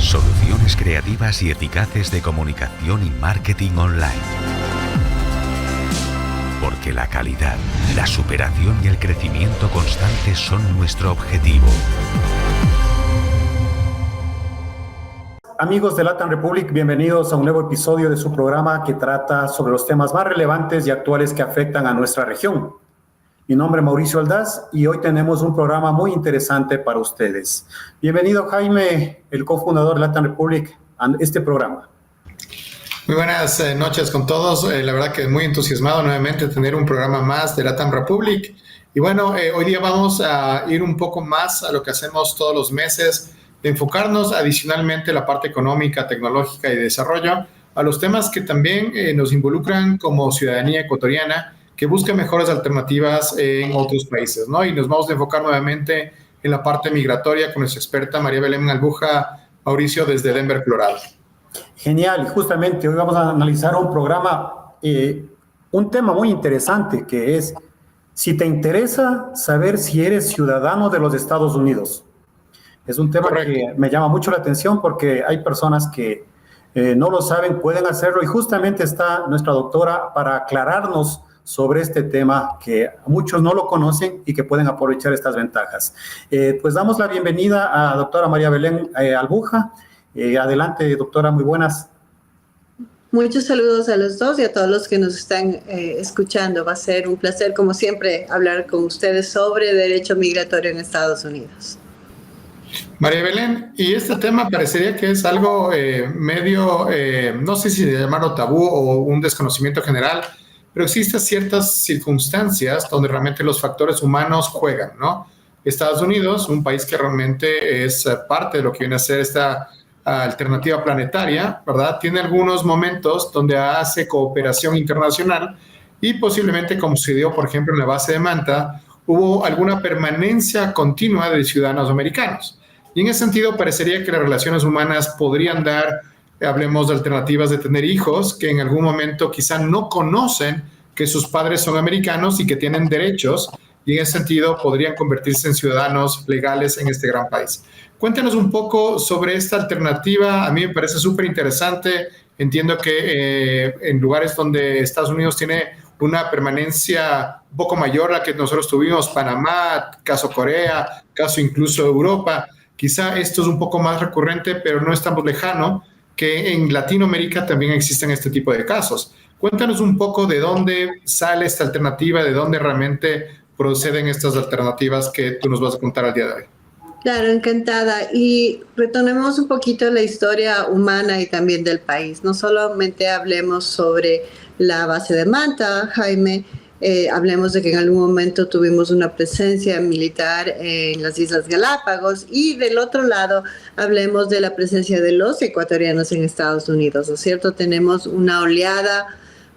Soluciones creativas y eficaces de comunicación y marketing online. Porque la calidad, la superación y el crecimiento constante son nuestro objetivo. Amigos de LATAM Republic, bienvenidos a un nuevo episodio de su programa que trata sobre los temas más relevantes y actuales que afectan a nuestra región. Mi nombre es Mauricio Aldaz y hoy tenemos un programa muy interesante para ustedes. Bienvenido, Jaime, el cofundador de LATAM Republic, a este programa. Muy buenas noches con todos. La verdad que muy entusiasmado nuevamente de tener un programa más de LATAM Republic. Y bueno, hoy día vamos a ir un poco más a lo que hacemos todos los meses, de enfocarnos adicionalmente en la parte económica, tecnológica y de desarrollo, a los temas que también nos involucran como ciudadanía ecuatoriana, que busca mejores alternativas en otros países, ¿no? Y nos vamos a enfocar nuevamente en la parte migratoria con nuestra experta María Belén Albuja Mauricio desde Denver, Colorado. Genial, y justamente hoy vamos a analizar un tema muy interesante que es si te interesa saber si eres ciudadano de los Estados Unidos. Es un tema Correcto. que me llama mucho la atención porque hay personas que no lo saben, pueden hacerlo y justamente está nuestra doctora para aclararnos sobre este tema que muchos no lo conocen y que pueden aprovechar estas ventajas. Pues damos la bienvenida a la doctora María Belén Albuja. Adelante, doctora, muy buenas. Muchos saludos a los dos y a todos los que nos están escuchando. Va a ser un placer, como siempre, hablar con ustedes sobre derecho migratorio en Estados Unidos. María Belén, y este tema parecería que es algo medio, no sé si llamarlo tabú o un desconocimiento general, pero existen ciertas circunstancias donde realmente los factores humanos juegan, ¿no? Estados Unidos, un país que realmente es parte de lo que viene a ser esta alternativa planetaria, ¿verdad? Tiene algunos momentos donde hace cooperación internacional y posiblemente, como sucedió, por ejemplo, en la base de Manta, hubo alguna permanencia continua de ciudadanos americanos. Y en ese sentido, parecería que las relaciones humanas podrían dar, hablemos de alternativas de tener hijos que en algún momento quizá no conocen que sus padres son americanos y que tienen derechos, y en ese sentido podrían convertirse en ciudadanos legales en este gran país. Cuéntanos un poco sobre esta alternativa. A mí me parece súper interesante. Entiendo que en lugares donde Estados Unidos tiene una permanencia un poco mayor a la que nosotros tuvimos, Panamá, caso Corea, caso incluso Europa, quizá esto es un poco más recurrente, pero no es tan lejano que en Latinoamérica también existen este tipo de casos. Cuéntanos un poco de dónde sale esta alternativa, de dónde realmente proceden estas alternativas que tú nos vas a contar al día de hoy. Claro, encantada. Y retomemos un poquito la historia humana y también del país. No solamente hablemos sobre la base de Manta, Jaime, hablemos de que en algún momento tuvimos una presencia militar en las Islas Galápagos y del otro lado hablemos de la presencia de los ecuatorianos en Estados Unidos, ¿no es cierto? Tenemos una oleada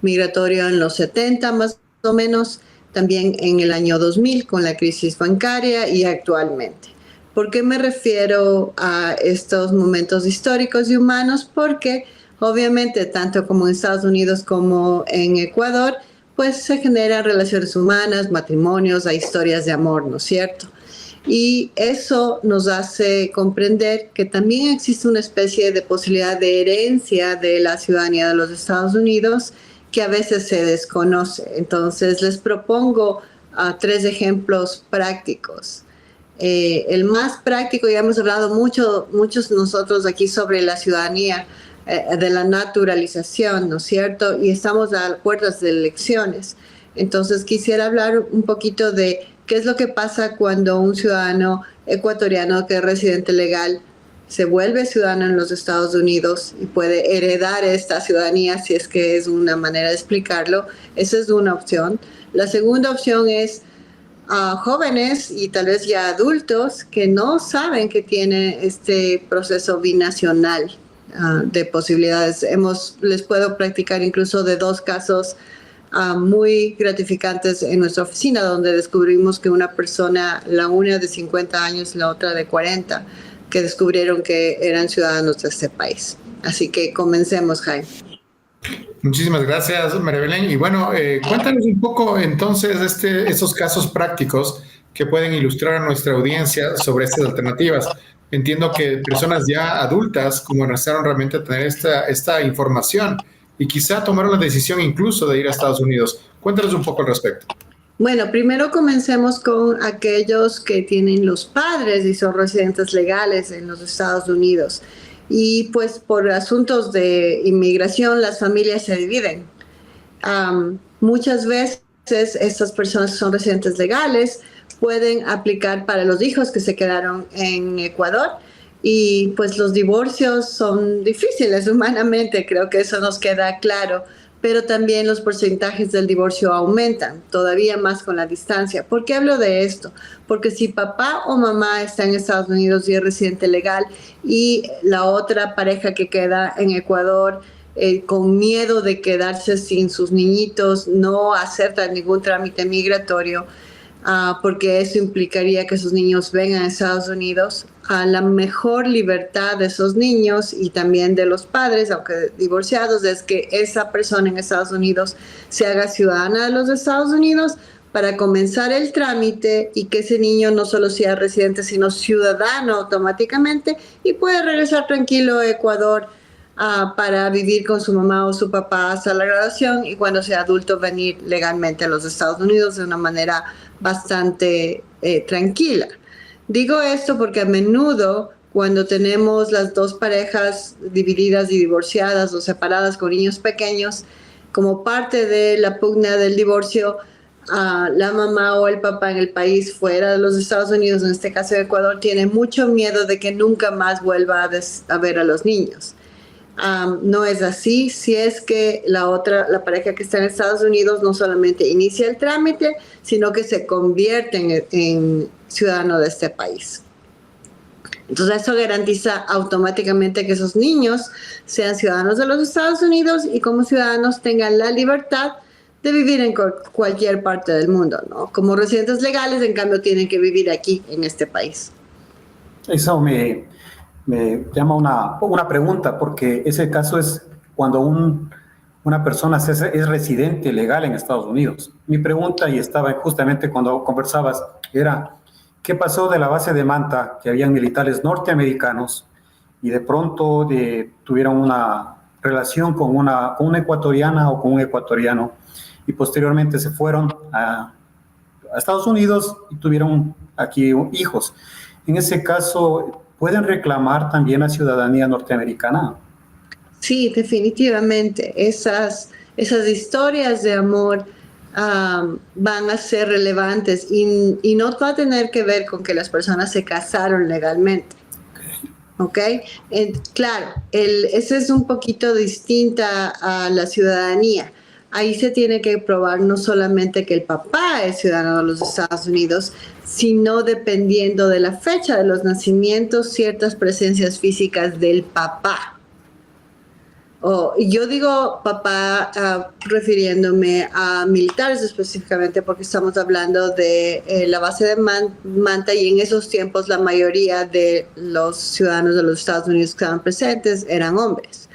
migratoria en los 70 más o menos, también en el año 2000 con la crisis bancaria y actualmente. ¿Por qué me refiero a estos momentos históricos y humanos? Porque obviamente tanto como en Estados Unidos como en Ecuador, pues se generan relaciones humanas, matrimonios, hay historias de amor, ¿no es cierto? Y eso nos hace comprender que también existe una especie de posibilidad de herencia de la ciudadanía de los Estados Unidos que a veces se desconoce. Entonces les propongo 3 ejemplos prácticos. El más práctico, ya hemos hablado muchos nosotros aquí sobre la ciudadanía, de la naturalización, ¿no es cierto? Y estamos a puertas de elecciones. Entonces quisiera hablar un poquito de qué es lo que pasa cuando un ciudadano ecuatoriano que es residente legal se vuelve ciudadano en los Estados Unidos y puede heredar esta ciudadanía, si es que es una manera de explicarlo. Esa es una opción. La segunda opción es jóvenes y tal vez ya adultos que no saben que tienen este proceso binacional de posibilidades. Les puedo practicar incluso de 2 casos muy gratificantes en nuestra oficina, donde descubrimos que una persona, la una de 50 años, la otra de 40, que descubrieron que eran ciudadanos de este país. Así que comencemos, Jaime. Muchísimas gracias, María Belén. Y bueno, cuéntanos un poco entonces esos casos prácticos que pueden ilustrar a nuestra audiencia sobre estas alternativas. entiendo que personas ya adultas comenzaron realmente a tener esta información y quizá tomaron la decisión incluso de ir a Estados Unidos. Cuéntanos un poco al respecto. Bueno, primero comencemos con aquellos que tienen los padres y son residentes legales en los Estados Unidos. Y pues por asuntos de inmigración las familias se dividen. Muchas veces estas personas que son residentes legales pueden aplicar para los hijos que se quedaron en Ecuador y pues los divorcios son difíciles humanamente, creo que eso nos queda claro, pero también los porcentajes del divorcio aumentan todavía más con la distancia. ¿Por qué hablo de esto? Porque si papá o mamá está en Estados Unidos y es residente legal y la otra pareja que queda en Ecuador con miedo de quedarse sin sus niñitos, no aceptan ningún trámite migratorio, porque eso implicaría que sus niños vengan a Estados Unidos, a la mejor libertad de esos niños y también de los padres, aunque divorciados, es que esa persona en Estados Unidos se haga ciudadana de los Estados Unidos para comenzar el trámite y que ese niño no solo sea residente, sino ciudadano automáticamente y puede regresar tranquilo a Ecuador para vivir con su mamá o su papá hasta la graduación y cuando sea adulto venir legalmente a los Estados Unidos de una manera bastante tranquila. Digo esto porque a menudo cuando tenemos las dos parejas divididas y divorciadas o separadas con niños pequeños, como parte de la pugna del divorcio, la mamá o el papá en el país fuera de los Estados Unidos, en este caso de Ecuador, tiene mucho miedo de que nunca más vuelva a ver a los niños. No es así. Si es que la pareja que está en Estados Unidos no solamente inicia el trámite, sino que se convierte en ciudadano de este país. Entonces eso garantiza automáticamente que esos niños sean ciudadanos de los Estados Unidos y como ciudadanos tengan la libertad de vivir en cualquier parte del mundo, ¿no? Como residentes legales, en cambio, tienen que vivir aquí en este país. Eso me llama una pregunta, porque ese caso es cuando una persona es residente legal en Estados Unidos. Mi pregunta, y estaba justamente cuando conversabas, era ¿qué pasó de la base de Manta, que habían militares norteamericanos y de pronto tuvieron una relación con una ecuatoriana o con un ecuatoriano y posteriormente se fueron a Estados Unidos y tuvieron aquí hijos? En ese caso, ¿pueden reclamar también la ciudadanía norteamericana? Sí, definitivamente. Esas historias de amor van a ser relevantes y no va a tener que ver con que las personas se casaron legalmente. ¿Ok? Claro, esa es un poquito distinta a la ciudadanía. Ahí se tiene que probar no solamente que el papá es ciudadano de los Estados Unidos, sino dependiendo de la fecha de los nacimientos, ciertas presencias físicas del papá. Yo digo papá refiriéndome a militares específicamente porque estamos hablando de la base de Manta y en esos tiempos la mayoría de los ciudadanos de los Estados Unidos que estaban presentes eran hombres.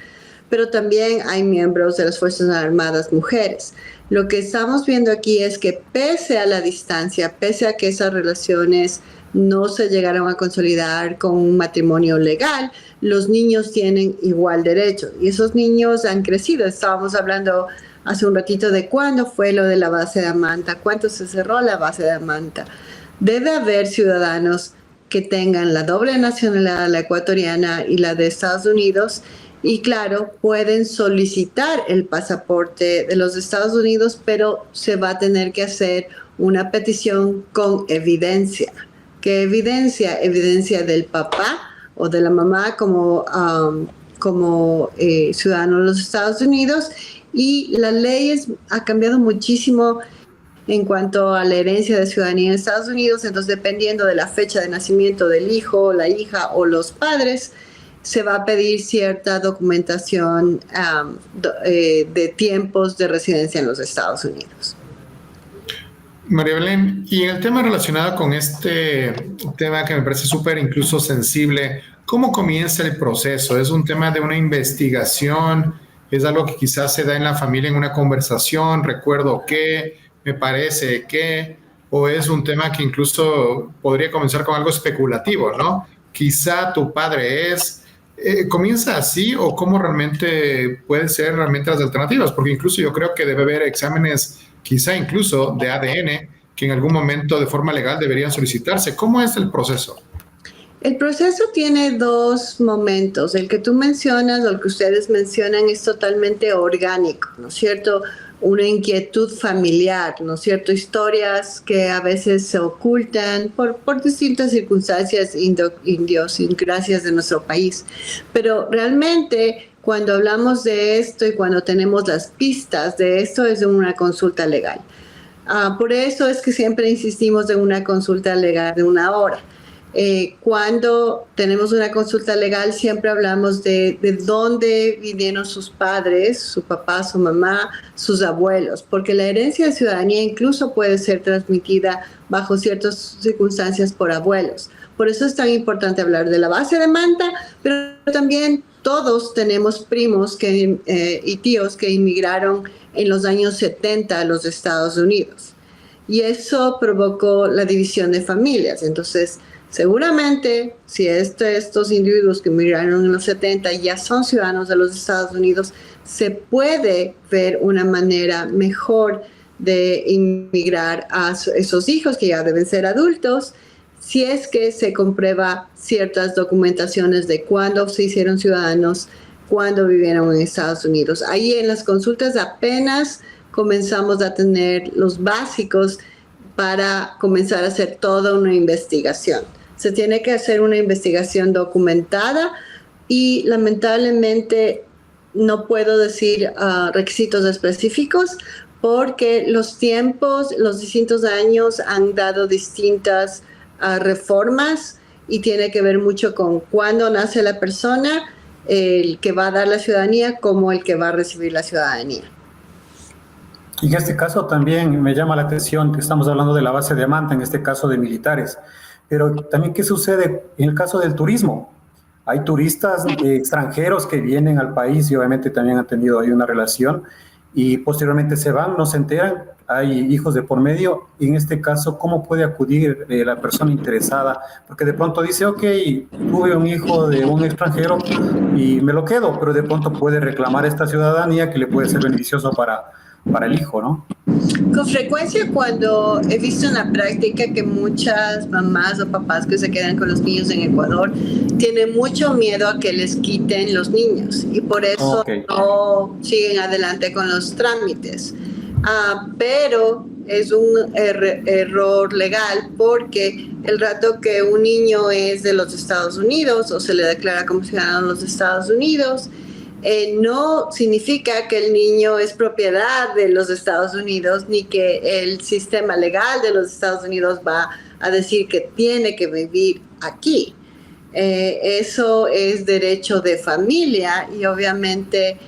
Pero también hay miembros de las Fuerzas Armadas mujeres. Lo que estamos viendo aquí es que pese a la distancia, pese a que esas relaciones no se llegaron a consolidar con un matrimonio legal, los niños tienen igual derecho. Y esos niños han crecido. Estábamos hablando hace un ratito de cuándo fue lo de la base de Manta, cuánto se cerró la base de Manta. Debe haber ciudadanos que tengan la doble nacionalidad, la ecuatoriana y la de Estados Unidos, y claro, pueden solicitar el pasaporte de los Estados Unidos, pero se va a tener que hacer una petición con evidencia. ¿Qué evidencia? Evidencia del papá o de la mamá como ciudadano de los Estados Unidos. Y la ley ha cambiado muchísimo en cuanto a la herencia de ciudadanía en Estados Unidos. Entonces, dependiendo de la fecha de nacimiento del hijo, la hija o los padres, se va a pedir cierta documentación de tiempos de residencia en los Estados Unidos. María Belén, y en el tema relacionado con este tema que me parece súper incluso sensible, ¿cómo comienza el proceso? ¿Es un tema de una investigación? ¿Es algo que quizás se da en la familia en una conversación? ¿Recuerdo qué? ¿Me parece qué? ¿O es un tema que incluso podría comenzar con algo especulativo, ¿no? quizá tu padre es. ¿Comienza así o cómo realmente pueden ser realmente las alternativas? Porque incluso yo creo que debe haber exámenes, quizá incluso de ADN, que en algún momento de forma legal deberían solicitarse. ¿Cómo es el proceso? El proceso tiene dos momentos. El que tú mencionas o el que ustedes mencionan es totalmente orgánico, ¿no es cierto? Una inquietud familiar, ¿no es cierto? Historias que a veces se ocultan por distintas circunstancias, idiosincrasias de nuestro país. Pero realmente cuando hablamos de esto y cuando tenemos las pistas de esto es de una consulta legal. Por eso es que siempre insistimos en una consulta legal de 1 hora. Cuando tenemos una consulta legal siempre hablamos de dónde vinieron sus padres, su papá, su mamá, sus abuelos, porque la herencia de ciudadanía incluso puede ser transmitida bajo ciertas circunstancias por abuelos. Por eso es tan importante hablar de la base de Manta, pero también todos tenemos primos y tíos que inmigraron en los años 70 a los Estados Unidos. Y eso provocó la división de familias. Entonces, seguramente, si estos individuos que emigraron en los 70 ya son ciudadanos de los Estados Unidos, se puede ver una manera mejor de inmigrar a esos hijos que ya deben ser adultos, si es que se comprueba ciertas documentaciones de cuándo se hicieron ciudadanos, cuándo vivieron en Estados Unidos. Ahí en las consultas apenas comenzamos a tener los básicos para comenzar a hacer toda una investigación. Se tiene que hacer una investigación documentada y lamentablemente no puedo decir requisitos específicos porque los tiempos, los distintos años han dado distintas reformas y tiene que ver mucho con cuándo nace la persona, el que va a dar la ciudadanía como el que va a recibir la ciudadanía. Y en este caso también me llama la atención que estamos hablando de la base de Manta, en este caso de militares. Pero también, ¿qué sucede en el caso del turismo? Hay turistas extranjeros que vienen al país y obviamente también han tenido ahí una relación y posteriormente se van, no se enteran, hay hijos de por medio. Y en este caso, ¿cómo puede acudir la persona interesada? Porque de pronto dice, ok, tuve un hijo de un extranjero y me lo quedo, pero de pronto puede reclamar esta ciudadanía que le puede ser beneficioso para el hijo, ¿no? Con frecuencia cuando he visto en la práctica que muchas mamás o papás que se quedan con los niños en Ecuador tienen mucho miedo a que les quiten los niños y por eso no siguen adelante con los trámites. Pero es un error legal porque el rato que un niño es de los Estados Unidos o se le declara como ciudadano de los Estados Unidos, no significa que el niño es propiedad de los Estados Unidos ni que el sistema legal de los Estados Unidos va a decir que tiene que vivir aquí. Eso es derecho de familia y obviamente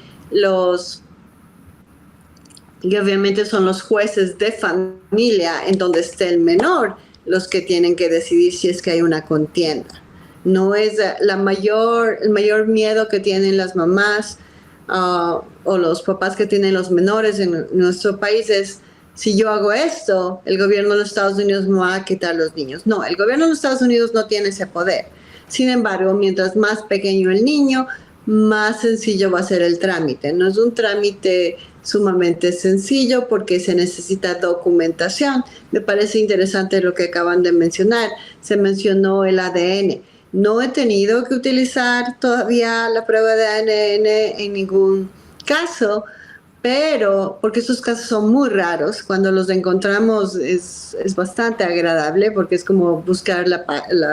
son los jueces de familia en donde esté el menor los que tienen que decidir si es que hay una contienda. No es el mayor miedo que tienen las mamás o los papás que tienen los menores en nuestro país es, si yo hago esto, el gobierno de los Estados Unidos me va a quitar los niños. No, el gobierno de los Estados Unidos no tiene ese poder. Sin embargo, mientras más pequeño el niño, más sencillo va a ser el trámite. No es un trámite sumamente sencillo porque se necesita documentación. Me parece interesante lo que acaban de mencionar. Se mencionó el ADN. No he tenido que utilizar todavía la prueba de ADN en ningún caso, pero porque estos casos son muy raros, cuando los encontramos es bastante agradable porque es como buscar la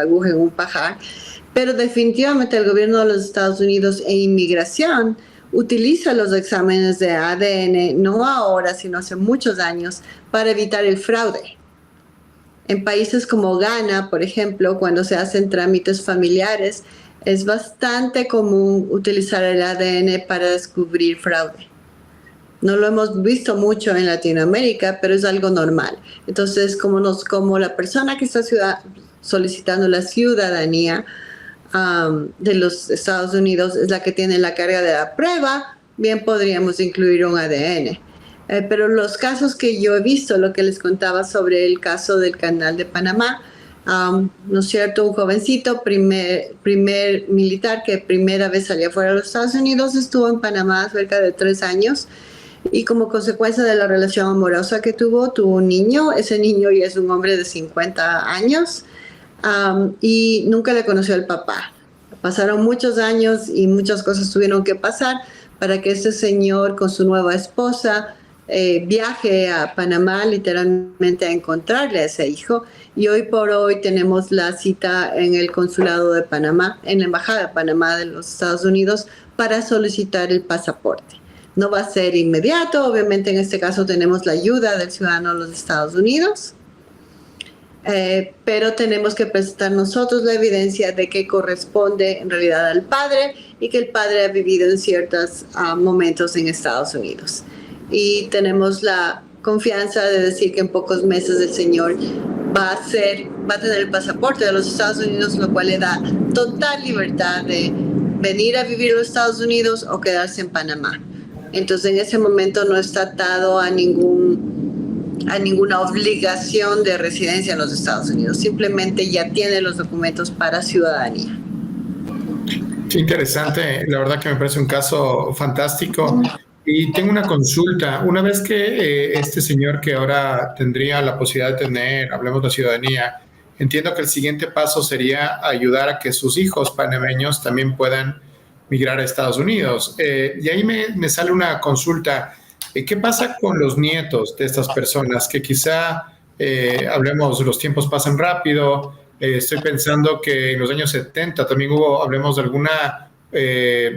aguja en un pajar, pero definitivamente el gobierno de los Estados Unidos e inmigración utiliza los exámenes de ADN, no ahora, sino hace muchos años, para evitar el fraude. En países como Ghana, por ejemplo, cuando se hacen trámites familiares, es bastante común utilizar el ADN para descubrir fraude. No lo hemos visto mucho en Latinoamérica, pero es algo normal. Entonces, como la persona que está solicitando la ciudadanía de los Estados Unidos es la que tiene la carga de la prueba, bien podríamos incluir un ADN. Pero los casos que yo he visto, lo que les contaba sobre el caso del Canal de Panamá, ¿no es cierto? Un jovencito, primer militar que primera vez salía fuera de los Estados Unidos, estuvo en Panamá cerca de 3 años y como consecuencia de la relación amorosa que tuvo un niño. Ese niño ya es un hombre de 50 años y nunca le conoció al papá. Pasaron muchos años y muchas cosas tuvieron que pasar para que este señor con su nueva esposa viaje a Panamá literalmente a encontrarle a ese hijo. Y hoy por hoy tenemos la cita en el consulado de Panamá, en la embajada de Panamá de los Estados Unidos, para solicitar el pasaporte. No va a ser inmediato, obviamente en este caso tenemos la ayuda del ciudadano de los Estados Unidos, pero tenemos que presentar nosotros la evidencia de que corresponde en realidad al padre y que el padre ha vivido en ciertos momentos en Estados Unidos. Y tenemos la confianza de decir que en pocos meses el señor va a tener el pasaporte de los Estados Unidos, lo cual le da total libertad de venir a vivir en los Estados Unidos o quedarse en Panamá. Entonces en ese momento no está atado a ninguna obligación de residencia en los Estados Unidos, simplemente ya tiene los documentos para ciudadanía. Qué interesante, la verdad que me parece un caso fantástico. Y tengo una consulta. Una vez que este señor que ahora tendría la posibilidad de tener, hablemos de ciudadanía, entiendo que el siguiente paso sería ayudar a que sus hijos panameños también puedan migrar a Estados Unidos. Y ahí me sale una consulta. ¿Qué pasa con los nietos de estas personas? Que quizá, hablemos, los tiempos pasan rápido. Estoy pensando que en los años 70 también hablemos de alguna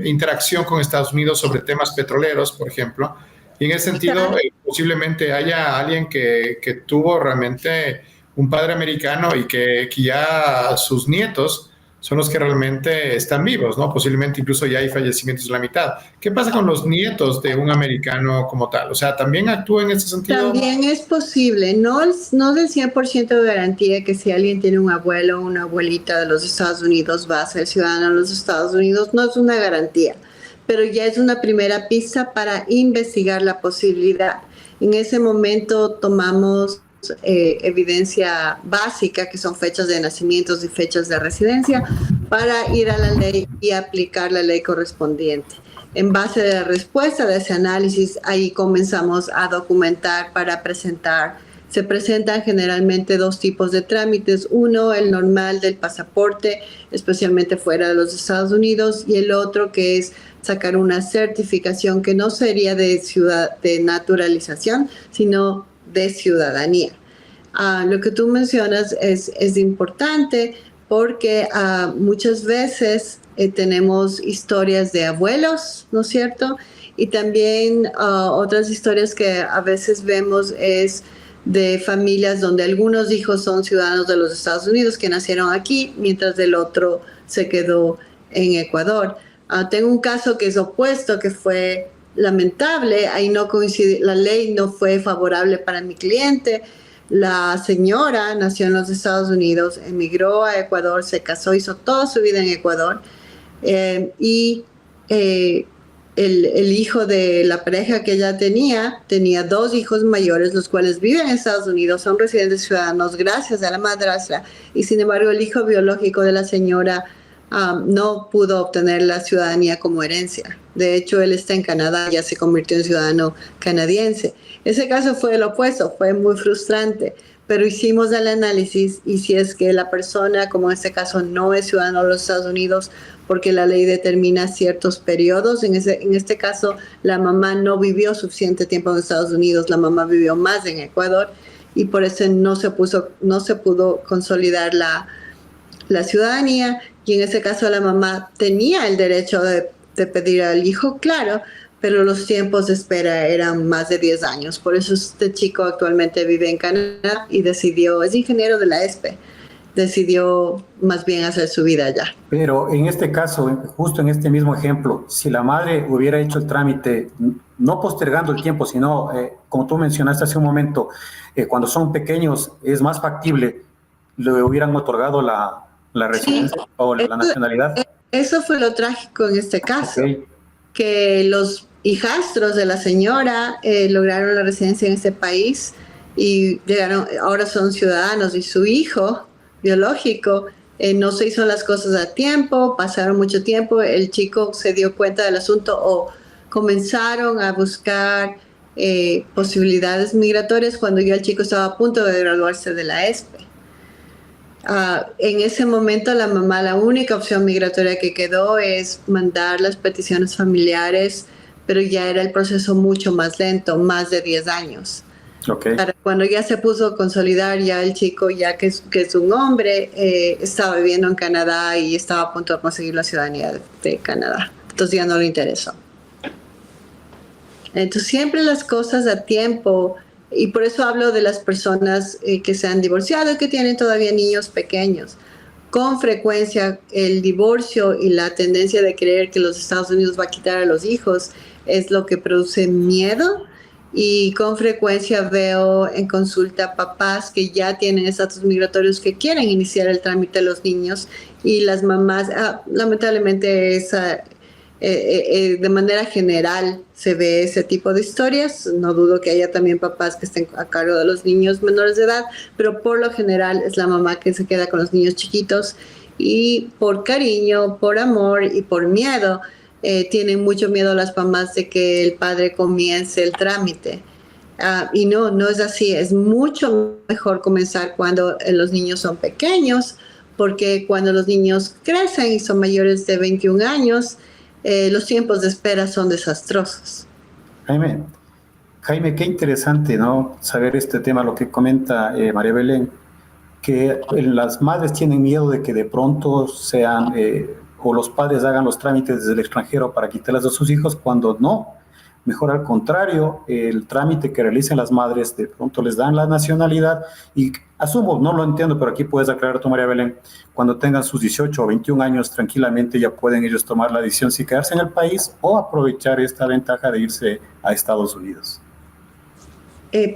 interacción con Estados Unidos sobre temas petroleros, por ejemplo. Y en ese sentido, posiblemente haya alguien que tuvo realmente un padre americano y que ya sus nietos son los que realmente están vivos, ¿no? Posiblemente incluso ya hay fallecimientos de la mitad. ¿Qué pasa con los nietos de un americano como tal? O sea, ¿también actúa en ese sentido? También es posible, no del 100% de garantía que si alguien tiene un abuelo o una abuelita de los Estados Unidos va a ser ciudadano de los Estados Unidos, no es una garantía, pero ya es una primera pista para investigar la posibilidad. En ese momento tomamos evidencia básica, que son fechas de nacimientos y fechas de residencia, para ir a la ley y aplicar la ley correspondiente. En base de la respuesta de ese análisis, ahí comenzamos a documentar para presentar. Se presentan generalmente 2 tipos de trámites. Uno, el normal del pasaporte, especialmente fuera de los Estados Unidos, y el otro que es sacar una certificación que no sería de naturalización, sino de ciudadanía. Lo que tú mencionas es importante porque muchas veces tenemos historias de abuelos, ¿no es cierto? Y también otras historias que a veces vemos es de familias donde algunos hijos son ciudadanos de los Estados Unidos que nacieron aquí, mientras el otro se quedó en Ecuador. Tengo un caso que es opuesto, que fue lamentable, ahí no coincide, la ley no fue favorable para mi cliente. La señora nació en los Estados Unidos, emigró a Ecuador, se casó, hizo toda su vida en Ecuador y el hijo de la pareja que ella tenía 2 hijos mayores, los cuales viven en Estados Unidos, son residentes ciudadanos gracias a la madrastra, y sin embargo el hijo biológico de la señora no pudo obtener la ciudadanía como herencia. De hecho, él está en Canadá, ya se convirtió en ciudadano canadiense. Ese caso fue el opuesto, fue muy frustrante, pero hicimos el análisis y si es que la persona, como en este caso, no es ciudadano de los Estados Unidos porque la ley determina ciertos periodos, en este caso la mamá no vivió suficiente tiempo en Estados Unidos, la mamá vivió más en Ecuador y por eso no se pudo consolidar la ciudadanía. Y en ese caso la mamá tenía el derecho de pedir al hijo, claro, pero los tiempos de espera eran más de 10 años. Por eso este chico actualmente vive en Canadá y es ingeniero de la ESPE, decidió más bien hacer su vida allá. Pero en este caso, justo en este mismo ejemplo, si la madre hubiera hecho el trámite, no postergando el tiempo, sino, como tú mencionaste hace un momento, cuando son pequeños es más factible, le hubieran otorgado la residencia o la nacionalidad. Eso fue lo trágico en este caso, que los hijastros de la señora lograron la residencia en este país y llegaron, ahora son ciudadanos, y su hijo biológico, no se hizo las cosas a tiempo, pasaron mucho tiempo, el chico se dio cuenta del asunto o comenzaron a buscar posibilidades migratorias cuando ya el chico estaba a punto de graduarse de la ESPE. En ese momento la mamá, la única opción migratoria que quedó es mandar las peticiones familiares, pero ya era el proceso mucho más lento, más de 10 años. Okay. Cuando ya se puso a consolidar, ya el chico, ya que es un hombre, estaba viviendo en Canadá y estaba a punto de conseguir la ciudadanía de Canadá. Entonces ya no le interesó. Entonces siempre las cosas a tiempo, y por eso hablo de las personas que se han divorciado y que tienen todavía niños pequeños. Con frecuencia el divorcio y la tendencia de creer que los Estados Unidos va a quitar a los hijos es lo que produce miedo. Y con frecuencia veo en consulta papás que ya tienen estatus migratorios que quieren iniciar el trámite de los niños, y las mamás, lamentablemente de manera general se ve ese tipo de historias. No dudo que haya también papás que estén a cargo de los niños menores de edad, pero por lo general es la mamá que se queda con los niños chiquitos, y por cariño, por amor y por miedo, tienen mucho miedo las mamás de que el padre comience el trámite. Y no es así. Es mucho mejor comenzar cuando los niños son pequeños, porque cuando los niños crecen y son mayores de 21 años, los tiempos de espera son desastrosos. Jaime, qué interesante, ¿no?, saber este tema, lo que comenta María Belén, que las madres tienen miedo de que de pronto sean... o los padres hagan los trámites desde el extranjero para quitarlas a sus hijos, cuando no. Mejor al contrario, el trámite que realicen las madres, de pronto les dan la nacionalidad, y asumo, no lo entiendo, pero aquí puedes aclarar tú, María Belén, cuando tengan sus 18 o 21 años, tranquilamente ya pueden ellos tomar la decisión si quedarse en el país o aprovechar esta ventaja de irse a Estados Unidos.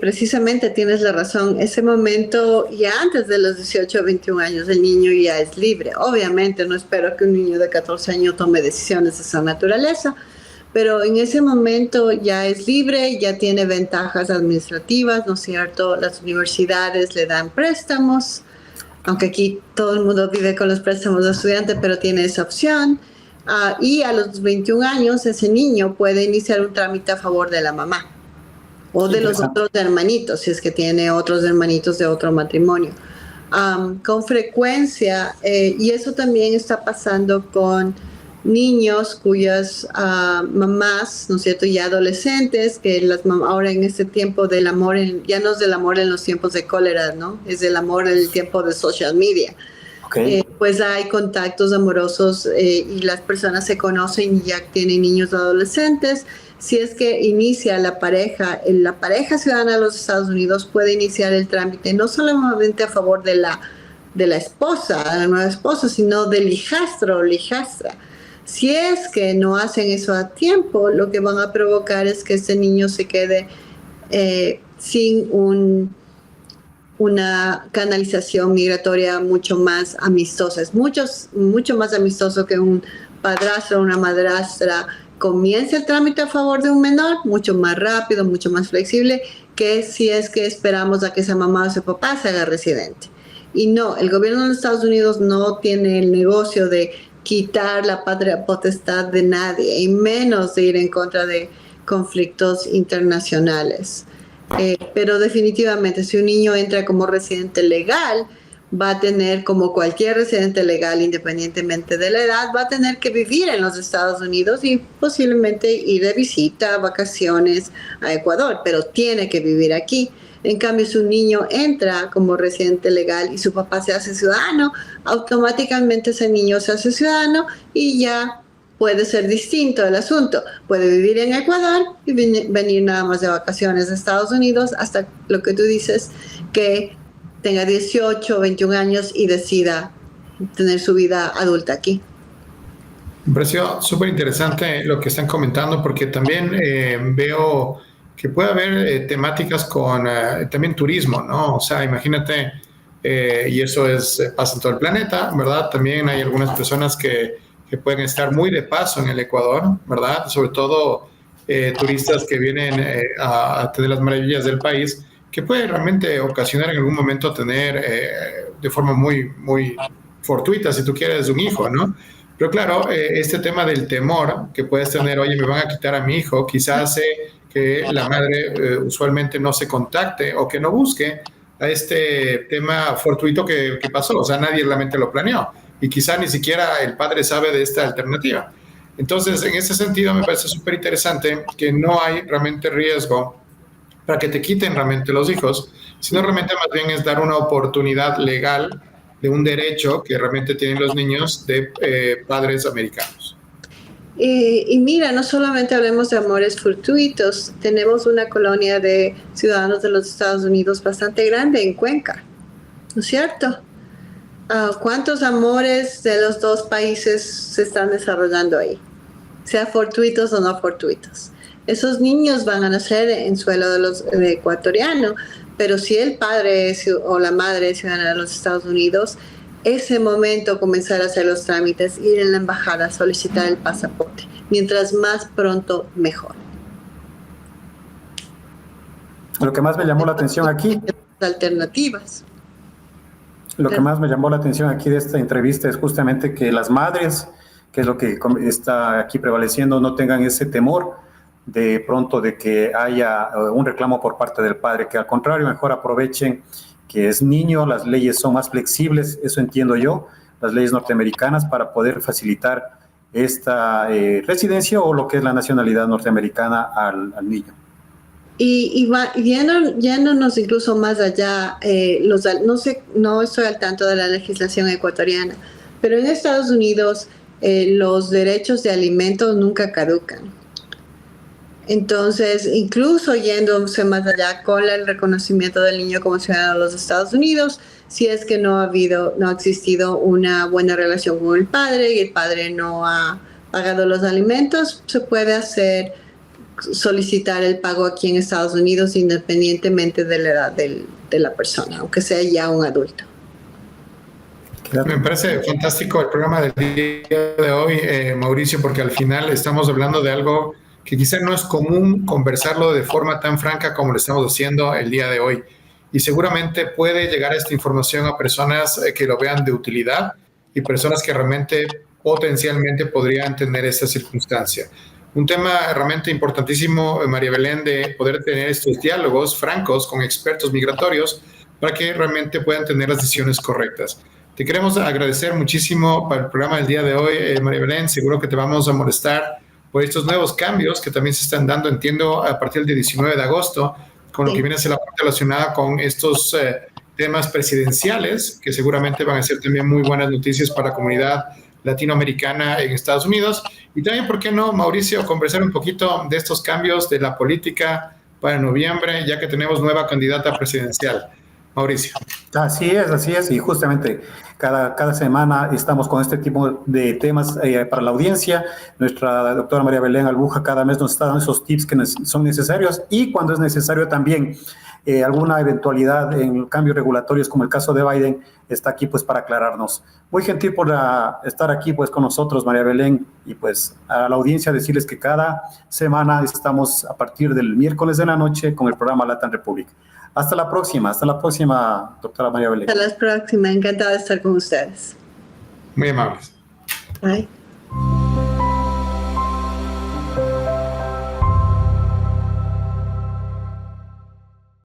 Precisamente tienes la razón. Ese momento, ya antes de los 18 o 21 años, el niño ya es libre. Obviamente no espero que un niño de 14 años tome decisiones de esa naturaleza, pero en ese momento ya es libre, ya tiene ventajas administrativas, ¿no es cierto? Las universidades le dan préstamos, aunque aquí todo el mundo vive con los préstamos de estudiante, pero tiene esa opción. Y a los 21 años ese niño puede iniciar un trámite a favor de la mamá o de los otros hermanitos, si es que tiene otros hermanitos de otro matrimonio. Con frecuencia, y eso también está pasando con niños cuyas mamás, ¿no es cierto?, ya adolescentes, que las ahora en este tiempo del amor, ya no es del amor en los tiempos de cólera, ¿no?, es del amor en el tiempo de social media. Okay. Pues hay contactos amorosos y las personas se conocen y ya tienen niños adolescentes. Si es que inicia la pareja ciudadana de los Estados Unidos puede iniciar el trámite no solamente a favor de la esposa, de la nueva esposa, sino del hijastro o hijastra. Si es que no hacen eso a tiempo, lo que van a provocar es que este niño se quede sin una canalización migratoria mucho más amistosa. Es mucho más amistoso que un padrastro o una madrastra comience el trámite a favor de un menor, mucho más rápido, mucho más flexible, que si es que esperamos a que esa mamá o ese papá se haga residente. Y no, el gobierno de los Estados Unidos no tiene el negocio de quitar la patria potestad de nadie, y menos de ir en contra de conflictos internacionales. Pero definitivamente, si un niño entra como residente legal, va a tener, como cualquier residente legal, independientemente de la edad, va a tener que vivir en los Estados Unidos y posiblemente ir de visita, vacaciones a Ecuador, pero tiene que vivir aquí. En cambio, si un niño entra como residente legal y su papá se hace ciudadano, automáticamente ese niño se hace ciudadano y ya puede ser distinto el asunto. Puede vivir en Ecuador y venir nada más de vacaciones a Estados Unidos hasta lo que tú dices, que tenga 18 o 21 años y decida tener su vida adulta aquí. Me pareció súper interesante lo que están comentando, porque también veo que puede haber temáticas con también turismo, ¿no? O sea, imagínate, y eso pasa en todo el planeta, ¿verdad? También hay algunas personas que pueden estar muy de paso en el Ecuador, ¿verdad? Sobre todo turistas que vienen a tener las maravillas del país, que puede realmente ocasionar en algún momento tener de forma muy, muy fortuita, si tú quieres, un hijo, ¿no? Pero claro, este tema del temor que puedes tener, oye, me van a quitar a mi hijo, quizás hace que la madre usualmente no se contacte o que no busque a este tema fortuito que pasó. O sea, nadie realmente lo planeó y quizá ni siquiera el padre sabe de esta alternativa. Entonces, en ese sentido, me parece súper interesante que no hay realmente riesgo para que te quiten realmente los hijos, sino realmente más bien es dar una oportunidad legal de un derecho que realmente tienen los niños de padres americanos. Y mira, no solamente hablemos de amores fortuitos, tenemos una colonia de ciudadanos de los Estados Unidos bastante grande en Cuenca, ¿no es cierto? ¿Cuántos amores de los dos países se están desarrollando ahí? Sea fortuitos o no fortuitos. Esos niños van a nacer en suelo de ecuatoriano, pero si el padre o la madre es ciudadana de los Estados Unidos, ese momento comenzar a hacer los trámites, ir en la embajada, solicitar el pasaporte. Mientras más pronto, mejor. Lo que más me llamó la atención aquí... Alternativas. Lo que más me llamó la atención aquí de esta entrevista es justamente que las madres, que es lo que está aquí prevaleciendo, no tengan ese temor de pronto de que haya un reclamo por parte del padre, que al contrario, mejor aprovechen que es niño, las leyes son más flexibles, eso entiendo yo, las leyes norteamericanas para poder facilitar esta residencia o lo que es la nacionalidad norteamericana al niño. Y yéndonos incluso más allá, no estoy al tanto de la legislación ecuatoriana, pero en Estados Unidos los derechos de alimentos nunca caducan. Entonces, incluso yéndose más allá con el reconocimiento del niño como ciudadano de los Estados Unidos, si es que no ha existido una buena relación con el padre y el padre no ha pagado los alimentos, se puede solicitar el pago aquí en Estados Unidos independientemente de la edad de la persona, aunque sea ya un adulto. Me parece fantástico el programa del día de hoy, Mauricio, porque al final estamos hablando de algo que quizá no es común conversarlo de forma tan franca como lo estamos haciendo el día de hoy. Y seguramente puede llegar esta información a personas que lo vean de utilidad y personas que realmente potencialmente podrían tener esta circunstancia. Un tema realmente importantísimo, María Belén, de poder tener estos diálogos francos con expertos migratorios para que realmente puedan tener las decisiones correctas. Te queremos agradecer muchísimo para el programa del día de hoy, María Belén. Seguro que te vamos a molestar por estos nuevos cambios que también se están dando, entiendo, a partir del 19 de agosto, con lo que viene a ser la parte relacionada con estos temas presidenciales, que seguramente van a ser también muy buenas noticias para la comunidad latinoamericana en Estados Unidos. Y también, ¿por qué no, Mauricio, conversar un poquito de estos cambios de la política para noviembre, ya que tenemos nueva candidata presidencial? Mauricio. Así es, y justamente cada semana estamos con este tipo de temas para la audiencia. Nuestra doctora María Belén Albuja cada mes nos está dando esos tips que son necesarios y cuando es necesario también alguna eventualidad en cambios regulatorios como el caso de Biden, está aquí pues para aclararnos. Muy gentil por estar aquí pues con nosotros, María Belén, y pues a la audiencia decirles que cada semana estamos a partir del miércoles de la noche con el programa Latam Republic. Hasta la próxima, doctora María Belén. Hasta la próxima, encantada de estar con ustedes. Muy amables. Bye.